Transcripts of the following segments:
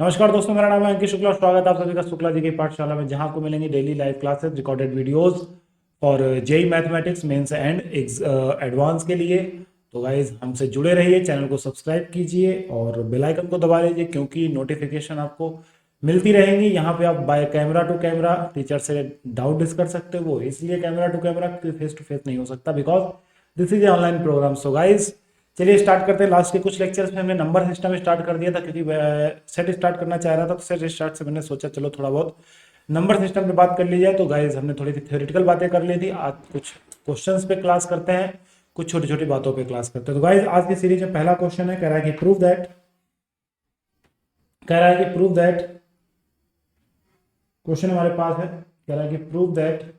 नमस्कार दोस्तों, मेरा नाम है अंकित शुक्ला। स्वागत है आप सभी का शुक्ला जी की पाठशाला में, जहां आपको मिलेंगी daily live classes, recorded videos और JEE mathematics mains and advance के लिए। तो गाइज हमसे जुड़े रहिए, चैनल को सब्सक्राइब कीजिए और बेल आइकन को दबा लीजिए, क्योंकि नोटिफिकेशन आपको मिलती रहेंगी। यहाँ पे आप by camera to camera teacher से डाउट डिस्कस कर सकते हो। इसलिए camera to camera face to face नहीं हो सकता, because this is a online program. So guys चलिए स्टार्ट करते हैं। लास्ट के कुछ लेक्चर्स में हमने नंबर सिस्टम स्टार्ट कर दिया था, क्योंकि सेट स्टार्ट करना चाह रहा था। तो सेट स्टार्ट से मैंने सोचा चलो थोड़ा बहुत नंबर सिस्टम पे बात कर ली जाए। तो गाइज हमने थोड़ी सी थ्योरेटिकल बातें कर ली थी, आज कुछ क्वेश्चंस पे क्लास करते हैं, कुछ छोटी छोटी बातों पे क्लास करते हैं। तो गाइज आज की सीरीज में पहला क्वेश्चन है, कह रहा है कि प्रूव दैट क्वेश्चन हमारे पास है, कह रहा है कि prove that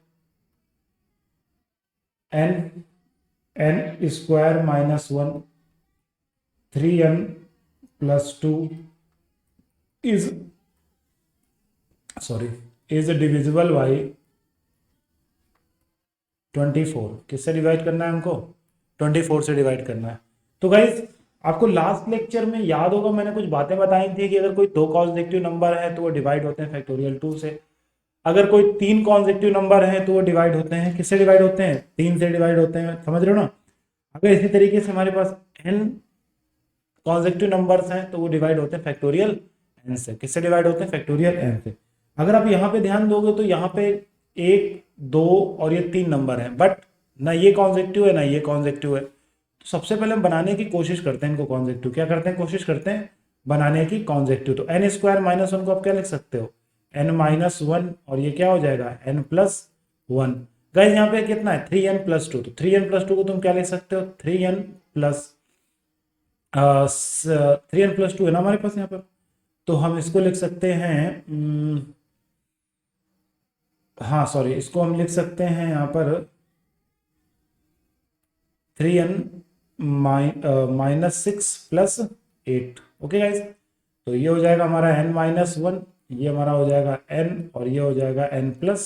n square minus 1 3n plus 2 is divisible by 24। किससे डिवाइड करना है हमको? 24 से डिवाइड करना है। तो गाइज आपको लास्ट लेक्चर में याद होगा, मैंने कुछ बातें बताई थी कि अगर कोई दो कॉन्सेक्टिव नंबर है तो वो डिवाइड होते हैं फैक्टोरियल 2 से। अगर कोई तीन कॉन्सेक्टिव नंबर है तो वो डिवाइड होते हैं, किससे डिवाइड होते हैं? 3 से डिवाइड होते हैं। समझ रहे हो ना? अगर इसी तरीके से हमारे पास n कॉन्सेक्टिव नंबर्स हैं तो वो डिवाइड होते हैं फैक्टोरियल n से। किससे डिवाइड होते हैं? फैक्टोरियल n से। अगर आप यहाँ पे ध्यान दोगे तो यहाँ पे 1 2 और ये 3 नंबर हैं, बट ना ये कॉन्सेक्टिव है ना ये कॉन्सेक्टिव है। तो सबसे पहले हम बनाने की कोशिश करते हैं इनको कॉन्सेक्टिव। क्या करते हैं? कोशिश करते हैं बनाने की कॉन्सेक्टिव। तो n स्क्वायर माइनस 1 को आप क्या लिख सकते हो? n माइनस 1, और ये क्या हो जाएगा? n plus 1। गाइस यहाँ पे कितना है? 3n plus 2। तो 3n प्लस 2 को तुम क्या लिख सकते हो? 3n प्लस 3n प्लस 2 है ना हमारे पास यहाँ पर। तो हम इसको लिख सकते हैं, हाँ सॉरी, इसको हम लिख सकते हैं यहाँ पर 3n minus 6 plus 8। Okay guys, तो ये हो जाएगा हमारा n माइनस 1, ये हमारा हो जाएगा n, और ये हो जाएगा n प्लस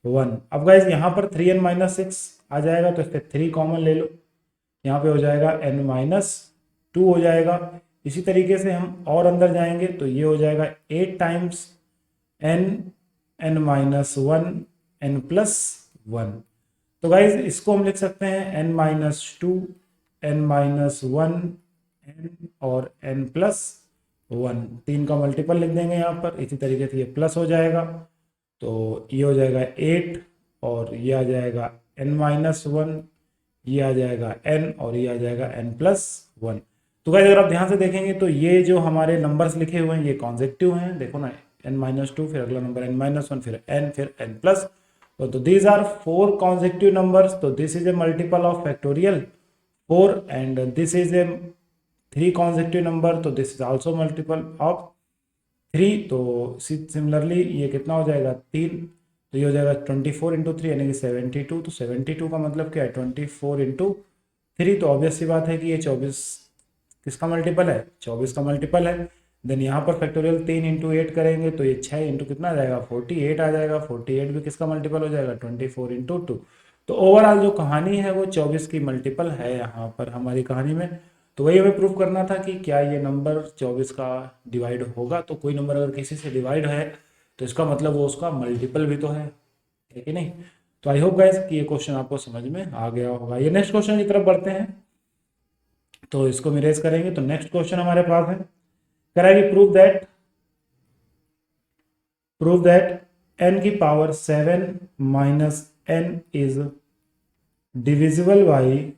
1। अब गाइज यहाँ पर 3n माइनस 6 आ जाएगा, तो इससे 3 कॉमन ले लो, यहाँ पे हो जाएगा n माइनस 2 हो जाएगा। इसी तरीके से हम और अंदर जाएंगे तो ये हो जाएगा 8 times n minus 1 n plus 1। तो गाइज इसको हम लिख सकते हैं n minus 2 n minus 1 n और n प्लस 1। 3 का मल्टीपल लिख देंगे यहाँ पर। इसी तरीके से ये प्लस हो जाएगा, तो ये हो जाएगा 8 और ये आ जाएगा n माइनस 1, ये आ जाएगा n और ये आ जाएगा n प्लस 1। तो गाइस अगर आप ध्यान से देखेंगे तो ये जो हमारे नंबर्स लिखे हुए हैं ये कॉन्सेक्टिव हैं। देखो ना, n माइनस 2, फिर अगला नंबर n माइनस 1, फिर n, फिर n प्लस। तो दीज आर 4 कॉन्सेक्टिव नंबर्स। तो this is a multiple of factorial 4, and this is a 3 consecutive number, तो this is also multiple of 3। तो सिमिलरली ये कितना हो जाएगा? 3। तो ये हो जाएगा 24 इंटू 3 यानी कि 72। तो 72 का मतलब क्या है? 24 इंटू 3। तो ऑब्वियस सी बात है कि ये 24 किसका मल्टीपल है? 24 का मल्टीपल है। देन यहाँ पर फैक्टोरियल 3 इंटू 8 करेंगे तो ये 6 इंटू कितना आ जाएगा? 48 आ जाएगा। 48 भी किसका मल्टीपल हो जाएगा? 24 इंटू 2। तो ओवरऑल जो कहानी है वो 24 की मल्टीपल है यहाँ पर हमारी कहानी में। तो वही हमें प्रूव करना था कि क्या ये नंबर 24 का डिवाइड होगा। तो कोई नंबर अगर किसी से डिवाइड है तो इसका मतलब वो उसका मल्टीपल भी तो है कि नहीं? तो आई होप गाइस कि ये क्वेश्चन आपको समझ में आ गया होगा। ये नेक्स्ट क्वेश्चन की तरफ बढ़ते हैं, तो इसको हम इरेज करेंगे। तो नेक्स्ट क्वेश्चन हमारे पास है, कह रहा है कि प्रूव दैट n की power 7 minus n is divisible by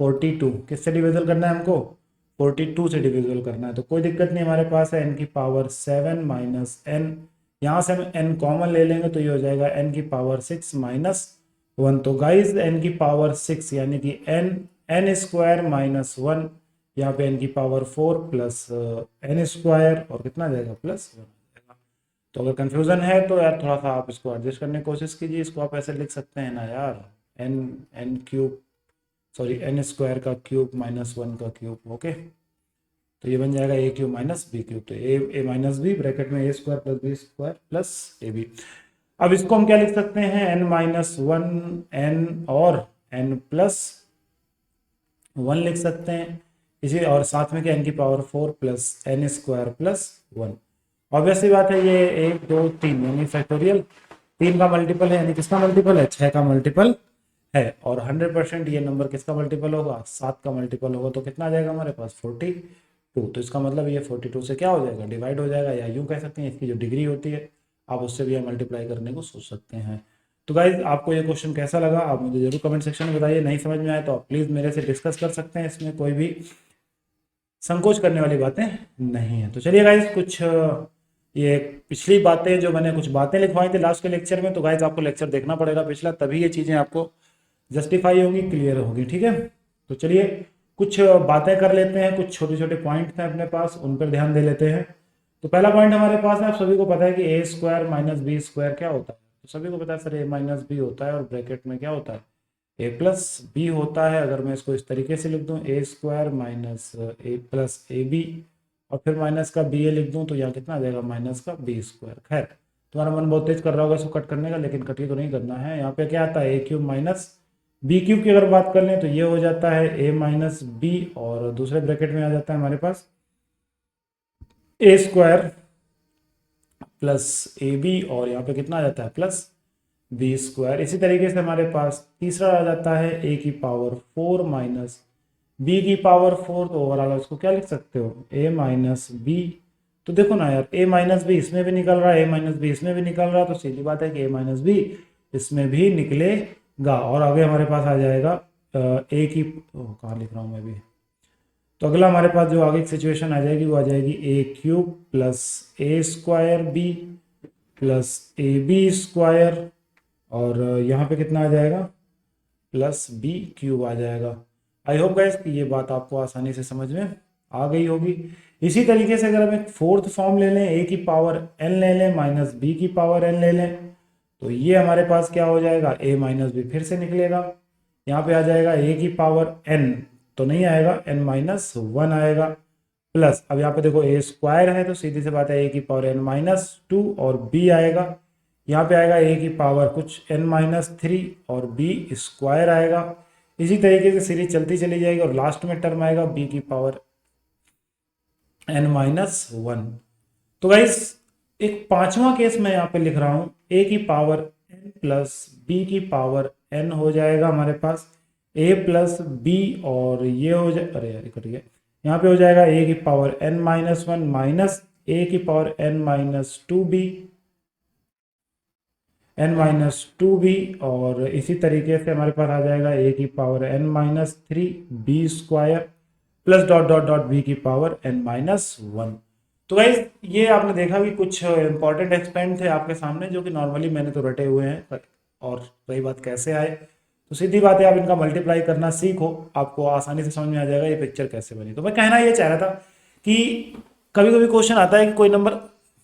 42। किससे डिविजल करना है हमको? 42 से डिविजिबल करना है। तो कोई दिक्कत नहीं, हमारे पास है n की पावर 7 माइनस n। यहाँ से हम n कॉमन ले लेंगे तो ये हो जाएगा n की पावर 6 माइनस 1। तो गाइज n की पावर 6 यानी कि n स्क्वायर माइनस 1, यहाँ पे n की पावर 4 प्लस n स्क्वायर, और कितना जाएगा? प्लस 1। तो अगर कंफ्यूजन है तो यार थोड़ा सा आप इसको एडजस्ट करने की कोशिश कीजिए। इसको आप ऐसे लिख सकते हैं ना यार, n cube, sorry n square का क्यूब माइनस 1 का क्यूब। ओके, तो ये बन जाएगा a cube minus b cube. तो a माइनस बी ब्रैकेट में a square plus b square plus A b. अब इसको हम क्या लिख सकते हैं? n माइनस 1 n और n प्लस 1 लिख सकते हैं। इसी और साथ में क्या n की power 4 plus n square plus 1। Obviously बात है ये 1 2 3 यानी फैक्टोरियल 3 का मल्टीपल है, यानी किसका मल्टीपल है, 6 का मल्टीपल है। और 100% ये नंबर किसका मल्टीपल होगा, 7 का मल्टीपल होगा। तो कितना आ जाएगा हमारे पास 42। तो इसका मतलब ये 42 से क्या हो जाएगा, डिवाइड हो जाएगा, या यूँ कह सकते हैं इसकी जो डिग्री होती है आप उससे भी मल्टीप्लाई करने को सोच सकते हैं। तो गाइज आपको ये क्वेश्चन कैसा लगा आप मुझे जरूर कमेंट सेक्शन में बताइए। नहीं समझ में आए तो आप प्लीज़ मेरे से डिस्कस कर सकते हैं, इसमें कोई भी संकोच करने वाली बातें नहीं है। तो चलिए गाइज कुछ ये पिछली बातें जो मैंने कुछ बातें लिखवाई थी लास्ट के लेक्चर में, तो गाइज आपको लेक्चर देखना पड़ेगा पिछला, तभी ये चीज़ें आपको जस्टिफाई होंगी, क्लियर होगी। ठीक है, तो चलिए कुछ बातें कर लेते हैं, कुछ छोटे छोटे पॉइंट हैं अपने पास, उन पर ध्यान दे लेते हैं। तो पहला पॉइंट हमारे पास है, आप सभी को पता है कि ए स्क्वायर माइनस बी स्क्वायर क्या होता है। तो सभी को पता है सर ए माइनस बी होता है और ब्रैकेट में क्या होता है, ए प्लस बी होता है। अगर मैं इसको इस तरीके से लिख दूं, A square minus A plus A B और फिर माइनस का बी ए लिख दूं, तो यहाँ कितना आ जाएगा, माइनस का बी स्क्वायर। खैर तुम्हारा मन बहुत तेज कर रहा होगा इसको कट करने का, लेकिन कटिंग तो नहीं करना है। यहाँ पे क्या आता है, ए क्यूब माइनस बी क्यूब की अगर बात कर लें तो ये हो जाता है ए माइनस बी, और दूसरे ब्रैकेट में आ जाता है हमारे पास ए स्क्वायर प्लस ए बी, और यहाँ पे कितना आ जाता है, प्लस बी स्क्वायर। इसी तरीके से हमारे पास तीसरा आ जाता है ए की पावर 4 माइनस बी की पावर 4। तो ओवरऑल इसको क्या लिख सकते हो, ए माइनस बी। तो देखो ना यार, ए माइनस बी इसमें भी निकल रहा है, ए माइनस बी इसमें भी निकल रहा है, तो सीधी बात है कि ए माइनस बी इसमें भी निकलेगा। और आगे हमारे पास आ जाएगा ए की, कहाँ लिख रहा हूँ मैं भी, तो अगला हमारे पास जो आगे की सिचुएशन आ जाएगी वो आ जाएगी A cube plus A square B plus A B square, और यहाँ पे कितना आ जाएगा, प्लस बी क्यूब आ जाएगा। आई होप गाइस कि ये बात आपको आसानी से समझ में आ गई होगी। इसी तरीके से अगर हम एक फोर्थ फॉर्म ले लें, ए की पावर एन ले लें माइनस बी की पावर एन ले लें, तो ये हमारे पास क्या हो जाएगा, ए माइनस बी फिर से निकलेगा। यहाँ पे आ जाएगा ए की पावर एन तो नहीं आएगा, एन माइनस 1 आएगा, प्लस अब यहाँ पे देखो ए स्क्वायर है तो सीधी सी बात है ए की पावर एन माइनस 2 और बी आएगा। यहाँ पे आएगा ए की पावर कुछ एन माइनस 3 और बी स्क्वायर आएगा। इसी तरीके से सीरीज चलती चली जाएगी और लास्ट में टर्म आएगा बी की पावर एन माइनस 1। तो गाइस एक पांचवा केस मैं यहाँ पे लिख रहा हूँ, ए की पावर एन प्लस बी की पावर एन हो जाएगा हमारे पास ए प्लस बी, और ये हो जाए, अरे यार कट गया, यहाँ पे हो जाएगा ए की power n minus 1 minus a की power n minus 2 b, n minus 2 b, और इसी तरीके से हमारे पास आ जाएगा ए की power n minus 3 b square plus dot dot dot b की पावर एन माइनस 1। तो गाइज ये आपने देखा कि कुछ इंपॉर्टेंट एक्सपेंड थे आपके सामने जो कि नॉर्मली मैंने तो रटे हुए हैं, और रही बात कैसे आए, तो सीधी बात है आप इनका मल्टीप्लाई करना सीखो, आपको आसानी से समझ में आ जाएगा ये पिक्चर कैसे बनी। तो मैं कहना ये चाह रहा था कि कभी कभी क्वेश्चन आता है कि कोई नंबर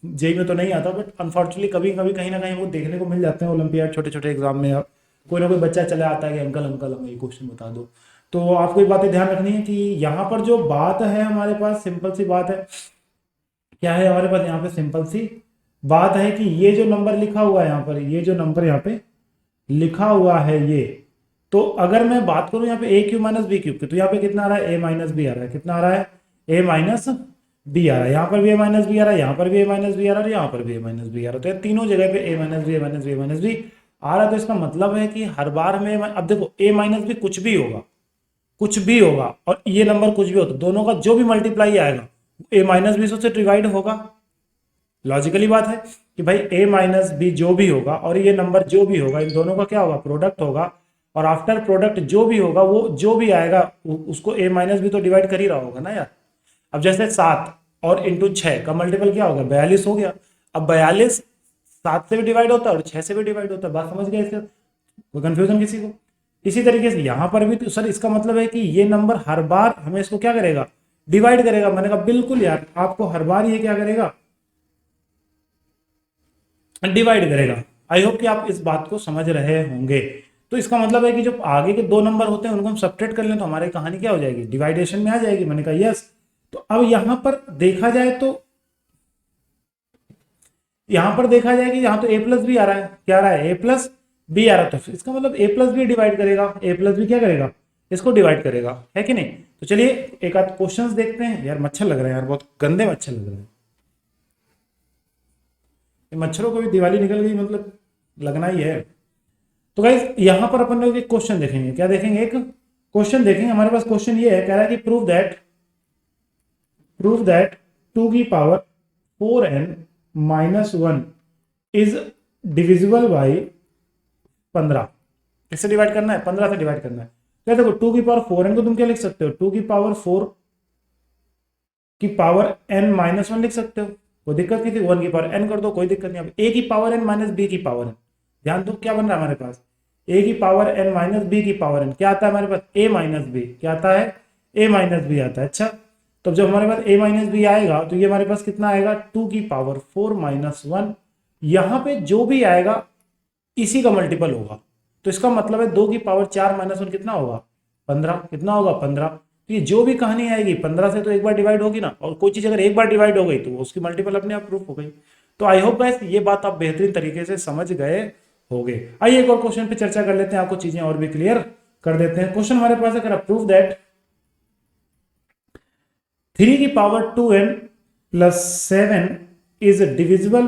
जेई में तो नहीं आता, बट अनफॉर्चुनेटली कभी कभी कहीं ना कहीं वो देखने को मिल जाते हैं ओलंपियाड छोटे छोटे एग्जाम में, या कोई ना कोई बच्चा चला आता है कि अंकल अंकल हमें ये क्वेश्चन बता दो। तो आपको ये बातें ध्यान रखनी है कि यहाँ पर जो बात है हमारे पास सिंपल सी बात है, क्या है हमारे पास यहाँ पे सिंपल सी बात है कि ये जो नंबर लिखा हुआ है यहाँ पर, ये जो नंबर यहाँ पे लिखा हुआ है ये, तो अगर मैं बात करूं यहाँ पे ए क्यूब माइनस बी क्यूब की, तो यहाँ पे कितना आ रहा है, ए माइनस बी आ रहा है, कितना आ रहा है, ए माइनस बी आ रहा है, यहाँ पर भी ए माइनस बी आ रहा है, यहाँ पर भी ए माइनस बी आ रहा है, यहाँ पर भी ए माइनस बी आ रहा है। तो ये तीनों जगह पे ए माइनस बी ए माइनस बी ए माइनस बी आ रहा है। तो इसका मतलब है कि हर बार में अब देखो ए माइनस बी कुछ भी होगा, कुछ भी होगा, और ये नंबर कुछ भी हो, तो दोनों का जो भी मल्टीप्लाई आएगा ए माइनस बी से डिवाइड होगा। लॉजिकली बात है कि भाई ए माइनस बी जो भी होगा और ये नंबर जो भी होगा, इन दोनों का क्या होगा, प्रोडक्ट होगा, और आफ्टर प्रोडक्ट जो भी होगा वो जो भी आएगा उसको ए माइनस बी तो डिवाइड कर ही रहा होगा ना यार। अब जैसे 7 और इंटू 6 का मल्टीपल क्या होगा, 42 हो गया। अब 42 7 से भी डिवाइड होता है और 6 से भी डिवाइड होता है, बात समझ गए इससे, कोई कंफ्यूजन किसी को। इसी तरीके से यहां पर भी तो सर इसका मतलब है कि ये नंबर हर बार हमें इसको क्या करेगा, डिवाइड करेगा। मैंने कहा बिल्कुल यार, आपको हर बार ये क्या करेगा, डिवाइड करेगा। आई होप कि आप इस बात को समझ रहे होंगे। तो इसका मतलब है कि जो आगे के दो नंबर होते हैं उनको हम सब्ट्रैक्ट कर लें तो हमारी कहानी क्या हो जाएगी, डिवाइडेशन में आ जाएगी। मैंने कहा यस। तो अब यहां पर देखा जाए तो यहां पर देखा जाए कि यहां तो ए प्लस बी आ रहा है, क्या आ रहा है, ए प्लस बी आ रहा है, तो इसका मतलब ए प्लस बी डिवाइड करेगा, ए प्लस बी क्या करेगा, इसको डिवाइड करेगा, है कि नहीं। तो चलिए एक आध क्वेश्चंस देखते हैं। यार मच्छर लग रहे हैं यार, बहुत गंदे मच्छर लग रहे हैं। मच्छरों को भी दिवाली निकल गई, मतलब लगना ही है। तो गाइस यहां पर अपन लोग एक क्वेश्चन देखेंगे। क्या देखेंगे? एक क्वेश्चन देखेंगे। हमारे पास क्वेश्चन ये है, कह रहा है कि प्रूव दैट 2 की power 4n minus 1 is divisible by 15। किससे डिवाइड करना है? 15 से डिवाइड करना है। क्या देखो, 2 की पावर 4n को तुम क्या लिख सकते हो? 2 की पावर 4 की पावर n माइनस 1 लिख सकते हो, कोई दिक्कत नहीं थी। 1 की पावर n कर दो, कोई दिक्कत नहीं। अब a की पावर n माइनस b की पावर n, ध्यान दो क्या बन रहा है हमारे पास, a की पावर n माइनस b की पावर n क्या आता है हमारे पास? a minus b। क्या आता है? a माइनस b आता है। अच्छा, तो जब हमारे पास a माइनस b आएगा तो ये हमारे पास कितना आएगा? 2 की पावर 4 माइनस 1। यहां पे जो भी आएगा इसी का मल्टीपल होगा। तो इसका मतलब है 2 की पावर 4 माइनस 1 कितना होगा? 15। कितना होगा? 15। तो ये जो भी कहानी आएगी 15 से तो एक बार डिवाइड होगी ना, और कोई चीज अगर एक बार डिवाइड हो गई तो उसकी मल्टीपल अपने आप प्रूफ हो गई। तो आई होप गाइस ये बात आप बेहतरीन तरीके से समझ गए होंगे। आइए एक और क्वेश्चन पे चर्चा कर लेते हैं, आपको चीजें और भी क्लियर कर देते हैं। क्वेश्चन हमारे पास है, प्रूव दैट 3 की power 2n plus 7 is divisible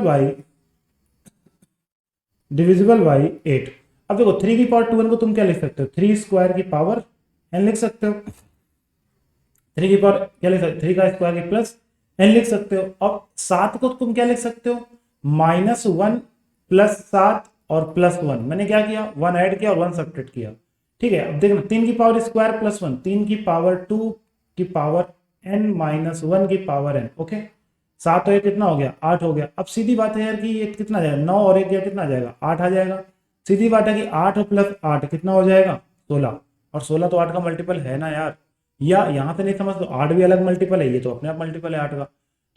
by 8। अब देखो 3 की पावर 2n को तुम क्या लिख सकते हो? 3 स्क्वायर की पावर n लिख सकते हो। 3 की पावर क्या लिख सकते हो? 3 का स्क्वायर की प्लस n लिख सकते हो। अब 7 को तुम क्या लिख सकते हो? माइनस 1 प्लस 7 और प्लस 1। मैंने क्या किया? 1 ऐड किया और 1 सब्ट्रैक्ट किया। ठीक है, अब देखना 3 की पावर स्क्वायर प्लस 1, 3 की पावर 2 की पावर n माइनस 1 की पावर n। ओके, 7 और 1 कितना हो गया? 8 हो गया। अब सीधी बात है यार कि ये कितना जाएगा? 9 और 1 गया कितना आ जाएगा? 8 आ जाएगा। सीधी बात है कि 8 प्लस 8 कितना हो जाएगा? 16। और 16 तो 8 का मल्टीपल है ना यार, या यहां से नहीं समझ तो 8 भी अलग मल्टीपल है, ये तो अपने आप मल्टीपल है 8 का।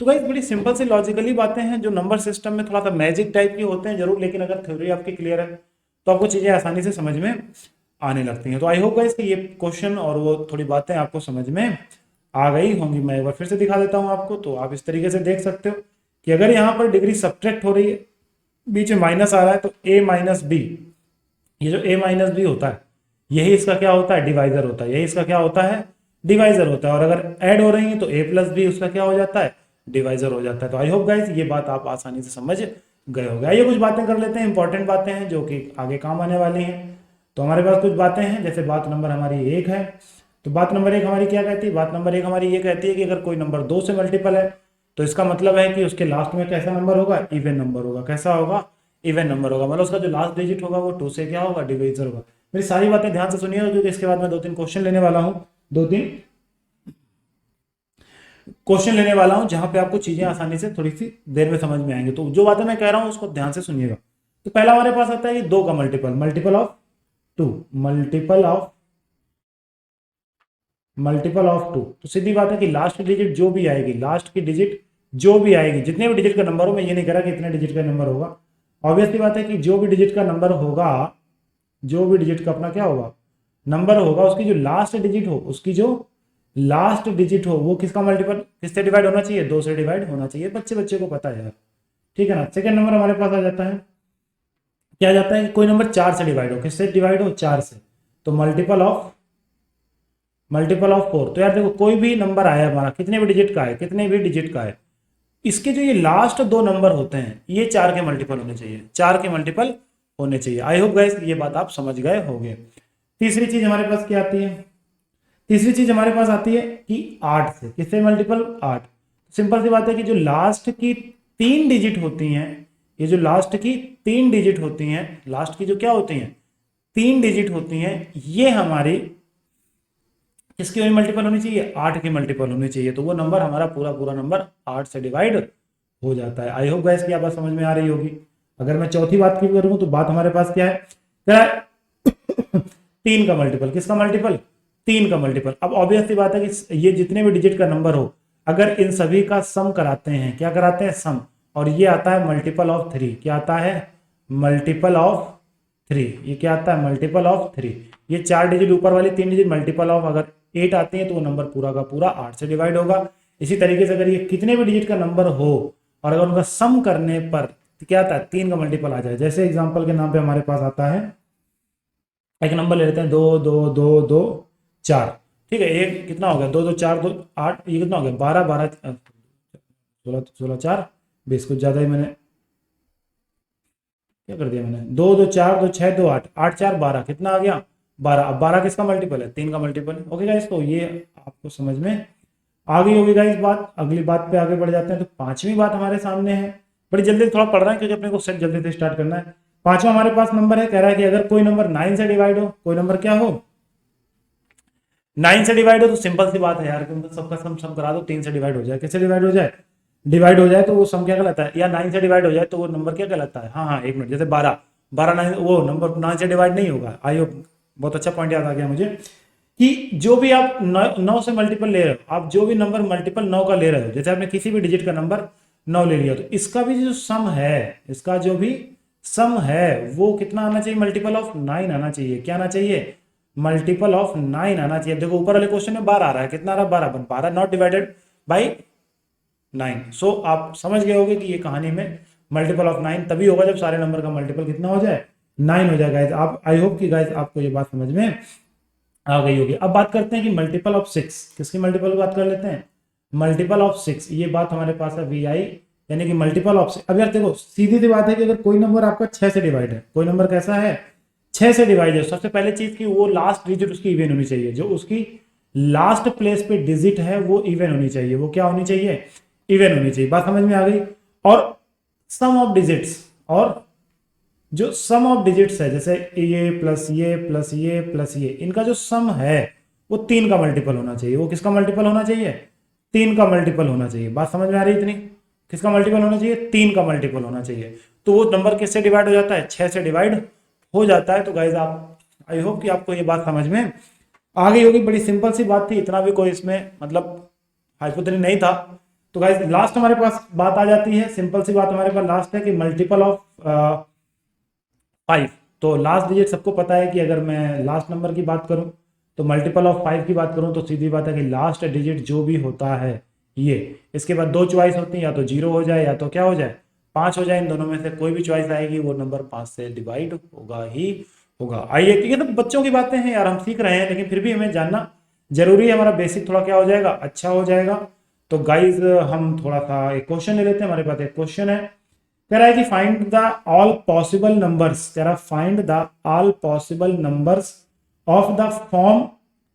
तो भाई बड़ी सिंपल सी लॉजिकली बातें हैं जो नंबर सिस्टम में थोड़ा सा मैजिक टाइप की होते हैं जरूर, लेकिन अगर थ्योरी आपकी क्लियर है तो आपको चीजें आसानी से समझ में आने लगती हैं। तो आई होप गाइस कि ये क्वेश्चन और वो थोड़ी बातें आपको समझ में आ गई होंगी। मैं एक बार फिर से दिखा देता हूं आपको, तो आप इस तरीके से देख सकते हो कि अगर यहाँ पर डिग्री सब्ट्रैक्ट हो रही है, बीच में माइनस आ रहा है, तो a माइनस बी, ये जो a माइनस बी होता है यही इसका क्या होता है? डिवाइजर होता है। यही इसका क्या होता है? डिवाइजर होता है। और अगर ऐड हो रही है तो a प्लस बी उसका क्या हो जाता है? डिवाइजर हो जाता है। तो आई होप गाइस ये बात आप आसानी से समझ गए होंगे। आइए कुछ बातें कर लेते हैं, इंपॉर्टेंट बातें हैं जो कि आगे काम आने वाली हैं। तो हमारे पास कुछ बातें हैं, जैसे बात नंबर हमारी 1 है। तो बात नंबर 1 हमारी क्या कहती है? बात नंबर 1 हमारी ये कहती है कि अगर कोई नंबर 2 से मल्टीपल है तो इसका मतलब है कि उसके लास्ट में कैसा नंबर होगा? इवन नंबर होगा। कैसा होगा? इवन नंबर होगा। मतलब उसका जो लास्ट डिजिट होगा वो 2 से क्या होगा? डिविजर होगा। मेरी सारी बातें ध्यान से सुनिएगा क्योंकि इसके बाद मैं 2-3 क्वेश्चन लेने वाला हूं, 2-3 क्वेश्चन लेने वाला हूं जहां पे आपको चीजें आसानी से थोड़ी सी देर में समझ में आएंगी। तो जो बातें मैं कह रहा हूं उसको ध्यान से सुनिएगा। तो पहला हमारे पास आता है कि 2 का multiple, multiple of 2, multiple of 2। तो सीधी बात है कि लास्ट डिजिट जो भी आएगी, लास्ट की डिजिट जो भी आएगी, जितने भी डिजिट का नंबर हो, मैं ये नहीं कह रहा कि इतने डिजिट का नंबर होगा। ऑब्वियसली बात है कि जो भी डिजिट का नंबर होगा, जो भी डिजिट का अपना क्या होगा? नंबर होगा, उसकी जो लास्ट डिजिट हो, उसकी जो लास्ट डिजिट हो वो किसका मल्टीपल, किससे डिवाइड होना चाहिए? 2 से डिवाइड होना चाहिए। बच्चे बच्चे को पता है यार, ठीक है ना। सेकंड नंबर हमारे पास आ जाता है, क्या आ जाता है कि कोई नंबर 4 से डिवाइड हो। किससे डिवाइड हो? 4 से। तो मल्टीपल ऑफ 4। तो यार देखो कोई भी नंबर आया हमारा, कितने भी डिजिट का है, कितने भी डिजिट का है, इसके जो ये लास्ट 2 नंबर होते हैं ये 4 के मल्टीपल होने चाहिए, 4 के मल्टीपल होने चाहिए। आई होप गाइस ये बात आप समझ गए होंगे। तीसरी चीज हमारे पास क्या आती है? तीसरी चीज हमारे पास आती है कि 8 से। किससे मल्टीपल? 8। सिंपल सी बात है कि जो लास्ट की 3 डिजिट होती हैं, ये जो लास्ट की 3 डिजिट होती हैं, लास्ट की जो क्या होती हैं? 3 डिजिट होती हैं, ये हमारी किसकी मल्टीपल होनी चाहिए? 8 की मल्टीपल होनी चाहिए। तो वो नंबर हमारा पूरा पूरा नंबर 8 से डिवाइड हो जाता है। आई होप गाइस की बात समझ में आ रही होगी। अगर मैं चौथी बात की करूं तो बात हमारे पास क्या है? क्या है? 3 का मल्टीपल। किसका मल्टीपल? 3 का मल्टीपल। अब ऑब्वियसली बात है कि ये जितने भी डिजिट का नंबर हो, अगर इन सभी का सम कराते हैं, क्या कराते हैं? सम। और ये आता है मल्टीपल ऑफ 3। क्या आता है? Multiple of 3। ये क्या आता है? Multiple of 3। ये 4 डिजिट ऊपर वाली 3 डिजिट मल्टीपल ऑफ अगर 8 आती है तो वो नंबर पूरा का पूरा 8 से डिवाइड होगा। इसी तरीके से अगर ये कितने भी डिजिट का नंबर हो और अगर उनका सम करने पर क्या आता है? 3 का मल्टीपल आ जाए। जैसे एग्जांपल के नाम पे हमारे पास आता है, एक नंबर ले लेते हैं 2 2 2 2 4। ठीक है, एक कितना हो गया, 2 2 4 2 8, ये कितना हो गया 12 12 16 16 4 20, कुछ ज़्यादा ही मैंने क्या कर दिया मैंने, 2 2 4 2 6 2 8 8 4 12, कितना आ गया 12। अब 12 किसका मल्टीपल है, 3 का मल्टीपल है। ओके गाइस, तो ये आपको समझ में आ गई होगी गाइस बात। अगली बात पे आगे बढ़ जाते हैं। तो पांचवी बात हमारे सामने है, बड़ी जल्दी थोड़ा पढ़ रहे हैं क्योंकि अपने को सेट जल्दी से स्टार्ट करना है। पांचवा हमारे पास नंबर है, कह रहा है कि अगर कोई नंबर 9 से डिवाइड हो, कोई नंबर क्या हो 9 से डिवाइड हो, तो सिंपल सी बात है यार, कि सबका सम करा दो, 3 से डिवाइड हो जाए। किससे डिवाइड हो जाए, डिवाइड हो जाए तो वो सम क्या कहलाता है, या 9 से डिवाइड हो जाए तो वो नंबर क्या कहलाता है। हाँ हाँ, एक मिनट, जैसे 12 12 9, वो नंबर 9 से डिवाइड नहीं होगा। आई होप बहुत अच्छा पॉइंट याद आ गया मुझे, कि जो भी आप 9 से मल्टीपल ले रहे हो, आप जो भी नंबर मल्टीपल 9 का ले रहे हो, जैसे आपने किसी भी डिजिट का नंबर 9 ले लिया, तो इसका भी जो सम है, इसका जो भी सम है वो कितना आना चाहिए, मल्टीपल ऑफ 9 आना चाहिए। क्या आना चाहिए, मल्टीपल ऑफ 9 आना चाहिए। देखो ऊपर वाले क्वेश्चन में 12 आ रहा है, कितना आ रहा है 12, 12 नॉट डिवाइडेड बाई 9। सो आप समझ गए होगे कि ये कहानी में मल्टीपल ऑफ 9 तभी होगा जब सारे नंबर का मल्टीपल कितना हो जाए, 9 हो जाए गाइस। आप आई होप कि गाइस आपको ये बात समझ में आ गई होगी। अब बात करते हैं कि मल्टीपल ऑफ 6, किसकी मल्टीपल की बात कर लेते हैं, मल्टीपल ऑफ 6। ये बात हमारे पास है वी आई, यानी कि मल्टीपल ऑफ 6। अब यार देखो सीधी सी बात है कि अगर कोई नंबर आपका 6 से डिवाइड है, कोई नंबर कैसा है 6 से डिवाइड है, सबसे पहले चीज की वो लास्ट डिजिट उसकी इवन होनी चाहिए, जो उसकी लास्ट प्लेस पे डिजिट है वो इवन होनी चाहिए। वो क्या होनी चाहिए, इवन होनी चाहिए। बात समझ में आ गई। और सम ऑफ डिजिट्स, और जो सम ऑफ डिजिट्स है, जैसे ये प्लस ये प्लस ये प्लस ये, इनका जो सम है वो 3 का मल्टीपल होना चाहिए। वो किसका मल्टीपल होना चाहिए, 3 का मल्टीपल होना चाहिए। बात समझ में आ रही है इतनी, किसका मल्टीपल होना चाहिए, 3 का मल्टीपल होना चाहिए। तो वो नंबर किससे डिवाइड हो जाता है, 6 से डिवाइड हो जाता है। तो गाइज आप, आई होप कि आपको ये बात समझ में आ गई होगी। बड़ी सिंपल सी बात थी, इतना भी कोई इसमें मतलब हाइपोथेटिकल नहीं था। तो गाइज लास्ट हमारे पास बात आ जाती है, सिंपल सी बात हमारे पास लास्ट है कि मल्टीपल ऑफ 5। तो लास्ट डिजिट सबको पता है कि अगर मैं लास्ट नंबर की बात करूं तो मल्टीपल ऑफ 5 की बात करूं, तो सीधी बात है कि लास्ट डिजिट जो भी होता है ये, इसके बाद 2 चॉइस होती है, या तो 0 हो जाए या तो क्या हो जाए 5 हो जाए। इन दोनों में से कोई भी चॉइस आएगी वो नंबर 5 से डिवाइड होगा ही होगा। आइए, ये तो बच्चों की बातें हैं यार, हम सीख रहे हैं, लेकिन फिर भी हमें जानना जरूरी है। हमारा बेसिक थोड़ा क्या हो जाएगा, अच्छा हो जाएगा। तो गाइज हम थोड़ा सा एक क्वेश्चन ले लेते हैं। हमारे पास एक क्वेश्चन है, कह रहा है कि find the all possible numbers, कह रहा है find the all possible numbers of the form,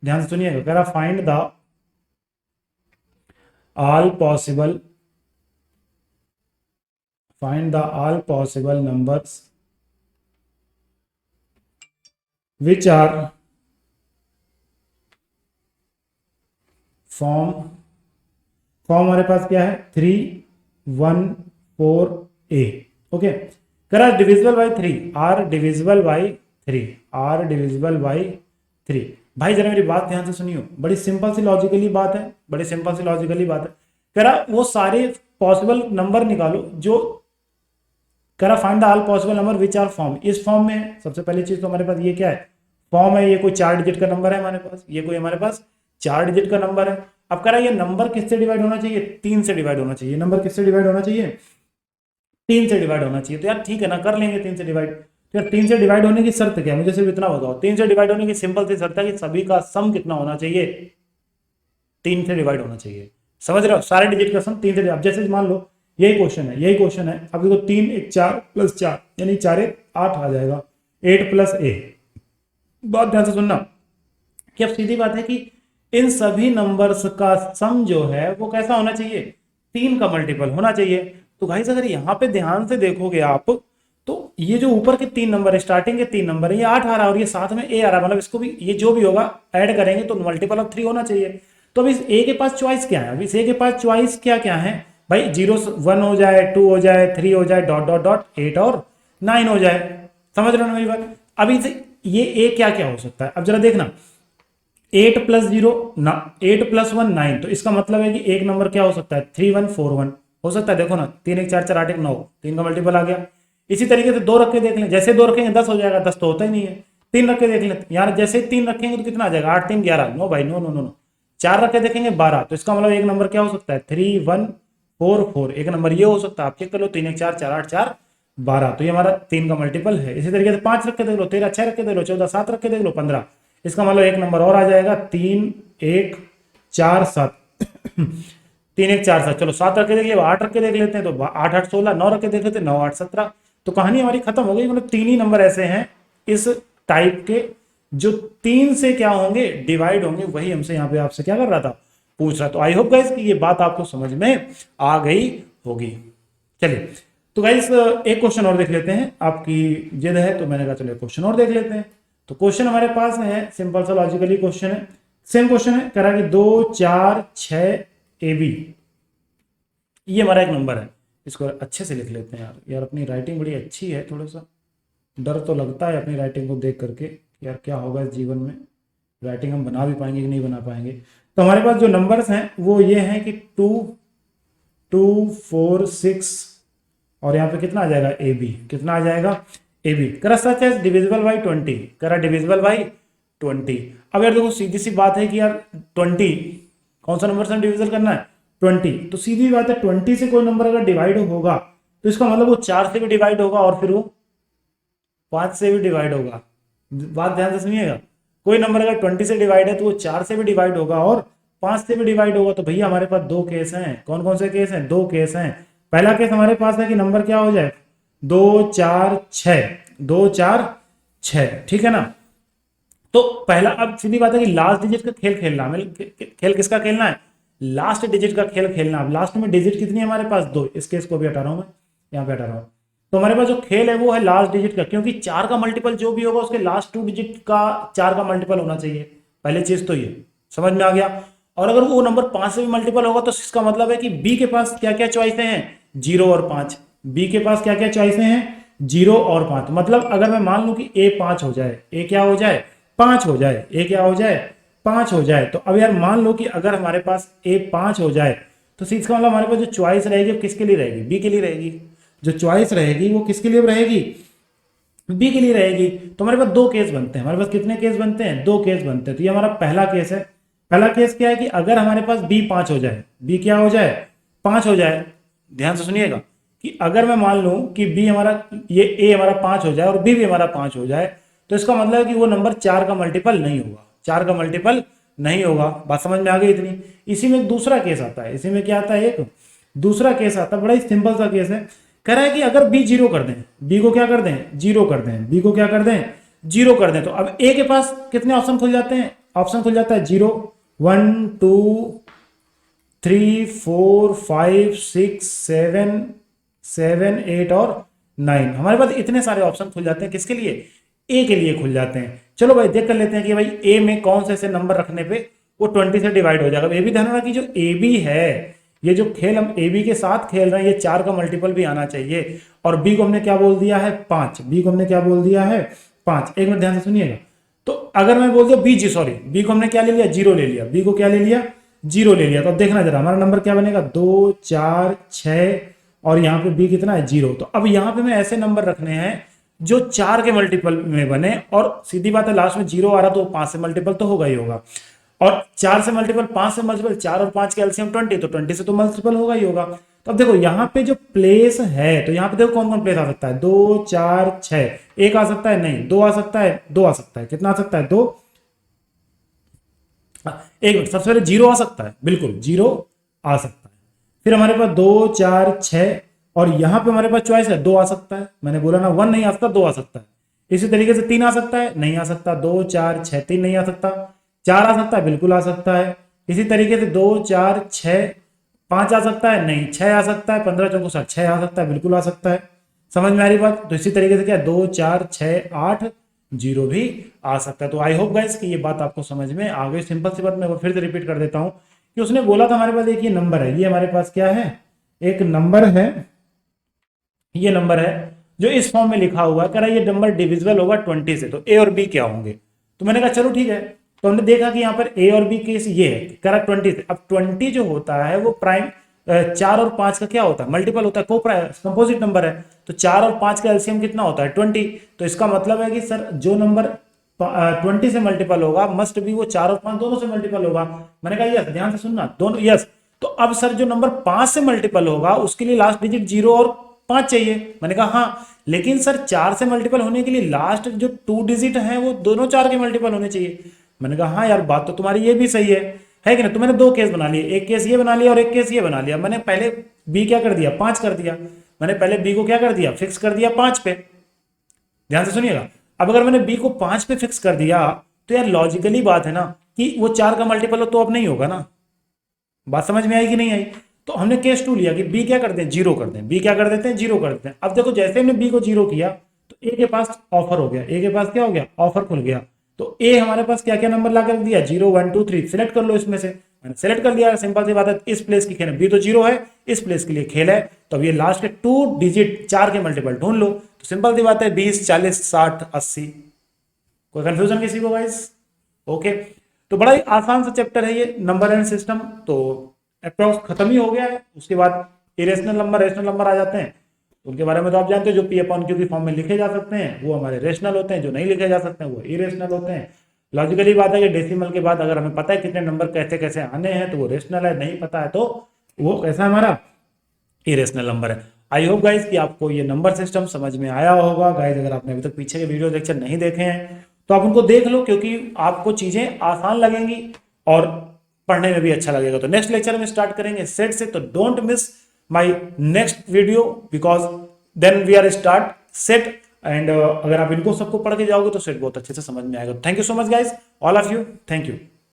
ध्यान से सुनिएगा, कह रहा है find the all possible, find the all possible numbers which are form, form हमारे पास क्या है 3 1 4 ए। ओके, करा divisible by 3, are divisible by 3, are divisible by 3। भाई जरा मेरी बात ध्यान से सुनियो, बड़ी सिंपल सी लॉजिकली बात है, बड़ी सिंपल सी लॉजिकली बात है। करा वो सारे पॉसिबल नंबर निकालो जो, करा find the all possible number which are form, इस फॉर्म में है। सबसे पहली चीज तो हमारे पास ये क्या है, फॉर्म है, ये कोई 4 डिजिट का नंबर है हमारे पास, ये कोई हमारे पास 4 डिजिट का नंबर है। अब कह रहा है ये नंबर किससे डिवाइड होना चाहिए, 3 से डिवाइड होना चाहिए। नंबर किससे डिवाइड होना चाहिए, 3 से डिवाइड होना चाहिए। तो यार ठीक है ना, कर लेंगे 3 से डिवाइड। तो यार 3 से डिवाइड होने की शर्त क्या है, मुझे सिर्फ इतना बताओ। 3 से डिवाइड होने की सिंपल सी शर्त है कि सभी का सम कितना होना चाहिए, 3 से डिवाइड होना चाहिए। समझ रहे हो, सारे डिजिट का सम 3 से। अब जैसे मान लो यही क्वेश्चन है, यही क्वेश्चन है। अब देखो 3 1 4 प्लस 4 यानी 4 1 8 आ जाएगा, 8 प्लस ए। बात ध्यान से सुनना कि अब सीधी बात है कि इन सभी नंबर्स का सम जो है वो कैसा होना चाहिए, 3 का मल्टीपल होना चाहिए। तो गाइस अगर यहाँ पे ध्यान से देखोगे आप, तो ये जो ऊपर के 3 नंबर है, स्टार्टिंग के 3 नंबर है, ये 8 आ रहा है और ये साथ में ए आ रहा है, मतलब इसको भी ये जो भी होगा ऐड करेंगे तो मल्टीपल ऑफ 3 होना चाहिए। तो अब इस ए के पास चॉइस क्या है, अब इस ए के पास चॉइस क्या क्या है भाई, 0 1 हो जाए, 2 हो जाए, 3 हो जाए, डॉट डॉट डॉट 8 और 9 हो जाए। समझ रहे हो ना मेरी बात। अभी से ये ए क्या क्या हो सकता है, अब जरा देखना, 8 प्लस 0 ना, 8 प्लस 1 9, तो इसका मतलब है कि एक नंबर क्या हो सकता है 3 1 4 1 हो सकता है। देखो ना 3 1 4 4 8 1 9, 3 का मल्टीपल आ गया। इसी तरीके से 2 रख के देख लें, जैसे 2 रखेंगे 10 हो जाएगा, 10 तो होता ही नहीं है। 3 रख के देख लें, यार जैसे 3 रखेंगे तो कितना आ जाएगा, 8 3 11, नो भाई नो नो नो नो। 4 रख के देखेंगे 12, तो इसका मतलब एक नंबर क्या हो सकता है 3 1 4 4, एक नंबर ये हो सकता है। आप चेक कर लो, 3 1 4 4 8 4 12, तो ये हमारा 3 का मल्टीपल है। इसी तरीके से 5 रख के देख लो, 13 6 रख के देख लो, 14 7 रख के देख लो, 15, इसका मतलब एक नंबर और आ जाएगा 3 1 4 7 3 1 4 7, चलो 7 रख के देख लिया, 8 रख के देख लेते हैं, तो 8 8 16, 9 रख के देख लेते हैं, 9 8 17। तो कहानी हमारी खत्म हो गई। मतलब 3 ही नंबर ऐसे हैं इस टाइप के जो 3 से क्या होंगे, डिवाइड होंगे। वही हमसे यहाँ पे आपसे क्या कर रहा था, पूछ रहा। तो आई होप गाइस कि ये बात आपको समझ में आ गई होगी। चलिए तो गाइस एक क्वेश्चन और देख लेते हैं। आपकी जिद है तो मैंने कहा चलो क्वेश्चन और देख लेते हैं। तो क्वेश्चन हमारे पास है, सिंपल सा लॉजिकली क्वेश्चन है, सेम क्वेश्चन है। कह रहा है कि 2 4 6 AB, ये हमारा एक नंबर है। इसको अच्छे से लिख लेते हैं। यार अपनी राइटिंग बड़ी अच्छी है, थोड़ा सा डर तो लगता है अपनी राइटिंग को देख करके, यार क्या होगा इस जीवन में, राइटिंग हम बना भी पाएंगे कि नहीं बना पाएंगे। तो हमारे पास जो नंबर्स हैं वो ये हैं कि 2 2 4 6 और यहाँ पे कितना आ जाएगा AB, कितना आ जाएगा AB। करा सच है डिविजिबल बाई 20, करा डिविजिबल बाई 20। अब यार देखो सीधी सी बात है कि यार 20 कौन सा नंबर से डिविजल करना है, 20। तो सीधी बात है 20 से कोई नंबर अगर डिवाइड होगा तो इसका मतलब वो 4 से भी डिवाइड होगा और फिर वो 5 से भी डिवाइड होगा। बात ध्यान से सुनिएगा, कोई नंबर अगर 20 से डिवाइड है तो वो 4 से भी डिवाइड होगा और 5 से भी डिवाइड होगा। तो भैया हमारे पास 2 केस हैं। कौन कौन से केस हैं, 2 केस हैं। पहला केस हमारे पास है कि नंबर क्या हो जाए, 2 4 6, 2 4 6, ठीक है ना। तो पहला, अब सीधी बात है कि लास्ट डिजिट का खेल खेलना हमें, खेल किसका खेलना है, लास्ट डिजिट का खेल खेलना। अब लास्ट में डिजिट कितनी है हमारे पास, 2। इस केस को भी हटा रहा हूं मैं, यहाँ पे हटा रहा हूं। तो हमारे पास जो खेल है वो है लास्ट डिजिट का, क्योंकि 4 का मल्टीपल जो भी होगा उसके लास्ट 2 डिजिट का 4 का मल्टीपल होना चाहिए। पहले चीज तो ये समझ में आ गया। और अगर वो नंबर 5 से भी मल्टीपल होगा तो इसका मतलब है कि बी के पास क्या क्या चॉइसें हैं, 0 और 5। बी के पास क्या क्या चॉइसें हैं, 0 और 5। मतलब अगर मैं मान लूं कि ए 5 हो जाए, ए क्या हो जाए, 5 हो जाए, ए क्या हो जाए, 5 हो जाए। तो अब यार मान लो कि अगर हमारे पास ए 5 हो जाए तो इसका मतलब हमारे पास जो चॉइस रहेगी वो किसके लिए रहेगी, बी के लिए रहेगी। जो चॉइस रहेगी वो किसके लिए रहेगी, बी के लिए रहेगी। तो हमारे पास 2 केस बनते हैं। हमारे पास कितने केस बनते हैं, 2 केस बनते हैं। तो ये हमारा पहला केस है। पहला केस क्या है कि अगर हमारे पास बी 5 हो जाए, बी क्या हो जाए, 5 हो जाए। ध्यान से सुनिएगा कि अगर मैं मान लूं कि बी हमारा, ये ए हमारा 5 हो जाए और बी भी हमारा 5 हो जाए, तो इसका मतलब है कि वो नंबर 4 का मल्टीपल नहीं होगा, 4 का मल्टीपल नहीं होगा। बात समझ में आ गई इतनी। इसी में एक दूसरा केस आता है, इसी में क्या आता है, एक दूसरा केस आता है, बड़ा ही सिंपल सा केस है। कह रहा है कि अगर बी 0 कर दें, बी को क्या कर दें, 0 कर दें, बी को क्या कर दें, 0 कर दें। तो अब ए के पास कितने ऑप्शन खुल जाते हैं, ऑप्शन खुल जाता है 0 1 2 3 4 5 6 7 7 8 और 9। हमारे पास इतने सारे ऑप्शन खुल जाते हैं, किसके लिए, ए के लिए खुल जाते हैं। चलो भाई देख कर लेते हैं कि भाई ए में कौन से ऐसे नंबर रखने पे वो 20 से डिवाइड हो जाएगा। ये भी ध्यान रखना कि जो ए बी है, ये जो खेल हम ए बी के साथ खेल रहे हैं, ये 4 का मल्टीपल भी आना चाहिए। और बी को हमने क्या बोल दिया है, 5। बी को हमने क्या बोल दिया है, 5। एक मिनट ध्यान से सुनिएगा। तो अगर मैं बोल दिया बी जी, सॉरी बी को हमने क्या ले लिया, 0 ले लिया, बी को क्या ले लिया, 0 ले लिया। तो अब देखना जरा हमारा नंबर क्या बनेगा, 2 4 6 और यहाँ पे बी कितना है, 0। तो अब यहाँ पे मैं ऐसे नंबर रखने हैं जो 4 के मल्टीपल में बने। और सीधी बात है लास्ट में 0 आ रहा तो 5 से मल्टीपल तो होगा ही होगा। और 4 से मल्टीपल, 5 से मल्टीपल, 4 और 5 के एलसीएम 20, तो 20 से तो मल्टीपल होगा ही होगा। तो अब देखो यहाँ पे जो प्लेस है, तो यहाँ पे देखो कौन कौन प्लेस आ सकता है, 2 4 6। एक आ सकता है, नहीं 2 आ सकता है, 2 आ सकता है, कितना आ सकता है, 2। एक मिनट, सबसे पहले 0 आ सकता है, बिल्कुल 0 आ सकता है। फिर हमारे पास 2 4 6 और यहाँ पे हमारे पास चॉइस है, 2 आ सकता है। मैंने बोला ना 1 नहीं आ सकता, 2 आ सकता है। इसी तरीके से 3 आ सकता है, नहीं आ सकता, 2 4 6 3 नहीं आ सकता। 4 आ सकता है, बिल्कुल आ सकता है। इसी तरीके से 2 4 6 5 आ सकता है, नहीं 6 आ सकता है, 15 चौको 60, 6 आ सकता है, बिल्कुल आ सकता है। समझ में आ रही बात। तो इसी तरीके से क्या 2 4 6 8 0 भी आ सकता है। तो आई होप गाइस कि ये बात आपको समझ में आ गई। सिंपल सी बात मैं फिर से रिपीट कर देता हूं कि उसने बोला था हमारे पास एक ये नंबर है, ये हमारे पास क्या है, एक नंबर है, ये नंबर है जो इस फॉर्म में लिखा हुआ है। कह रहा है ये नंबर डिविजिबल होगा 20 से, तो ए और बी क्या होंगे। तो मैंने कहा चलो ठीक है। तो हमने देखा कि यहाँ पर ए और बी केस ये है, कह रहा 20 से। अब 20 जो होता है वो प्राइम 4 और 5 का क्या होता है, मल्टीपल होता है, कंपोजिट नंबर है। तो 4 और 5 का एलसीएम कितना होता है, 20। तो इसका मतलब है कि सर जो नंबर 20 से मल्टीपल होगा मस्ट भी वो 4 और 5 दोनों से मल्टीपल होगा। मैंने कहा यस, ध्यान से सुनना, दोनों यस। तो अब सर जो नंबर 5 से मल्टीपल होगा उसके लिए लास्ट डिजिट 0 और 5 चाहिए। मैंने कहा हाँ, लेकिन सर 4 से मल्टीपल होने के लिए लास्ट जो 2 डिजिट है वो दोनों 4 के मल्टीपल होने चाहिए। मैंने कहा हाँ यार बात तो तुम्हारी ये भी सही है कि ना। तो मैंने दो केस बना लिए, एक केस ये बना लिया और एक केस ये बना लिया। मैंने पहले बी क्या कर दिया, 5 कर दिया। मैंने पहले बी को क्या कर दिया, फिक्स कर दिया 5 पे। ध्यान से सुनिएगा। अब अगर मैंने बी को 5 पे फिक्स कर दिया तो यार लॉजिकली बात है ना कि वो 4 का मल्टीपल हो तो अब नहीं होगा ना। बात समझ में आई कि नहीं आई। तो हमने केस 2 लिया कि बी क्या कर दें, जीरो कर दें। बी क्या कर देते हैं, जीरो कर देते हैं। अब देखो जैसे हमने बी को जीरो किया तो ए के पास ऑफर हो गया, ए के पास क्या हो गया, ऑफर खुल गया। तो ए हमारे पास क्या क्या नंबर ला कर दिया, 0 1 2 3, सिलेक्ट कर लो इसमें से। मैंने सेलेक्ट कर लिया, सिंपल सी बात है। इस प्लेस की खेल है, बी तो जीरो है, इस प्लेस के लिए खेल है। तो अब ये लास्ट के 2 डिजिट 4 के मल्टीपल ढूंढ लो। तो सिंपल सी बात है, 20 40 60 80। कोई कंफ्यूजन किसी को गाइस? ओके। तो बड़ा ही आसान सा चैप्टर है ये, नंबर एंड सिस्टम। तो अप्रॉक्स खत्म ही हो गया है। उसके बाद इरेशनल नंबर, रेशनल नंबर आ जाते हैं। उनके बारे में तो आप जानते हो, जो पी अपॉन क्यू की फॉर्म में लिखे जा सकते हैं वो हमारे रेशनल होते हैं, जो नहीं लिखे जा सकते हैं वो इरेशनल होते हैं। लॉजिकली बात है कि डेसिमल के बाद अगर हमें पता है कितने नंबर कैसे कैसे आने हैं तो वो रेशनल है, नहीं पता है तो वो कैसा हमारा इरेशनल नंबर है। आई होप गाइज कि आपको ये नंबर सिस्टम समझ में आया होगा। गाइज अगर आपने अभी तक पीछे के वीडियो लेक्चर नहीं देखे हैं तो आप उनको देख लो, क्योंकि आपको चीजें आसान लगेंगी और पढ़ने में भी अच्छा लगेगा। तो नेक्स्ट लेक्चर में स्टार्ट करेंगे सेट से, तो don't miss my next video because then we are start set. And अगर आप इनको सबको पढ़ के जाओगे तो सेट बहुत अच्छे से समझ में आएगा। Thank you so much guys, all of you, thank you.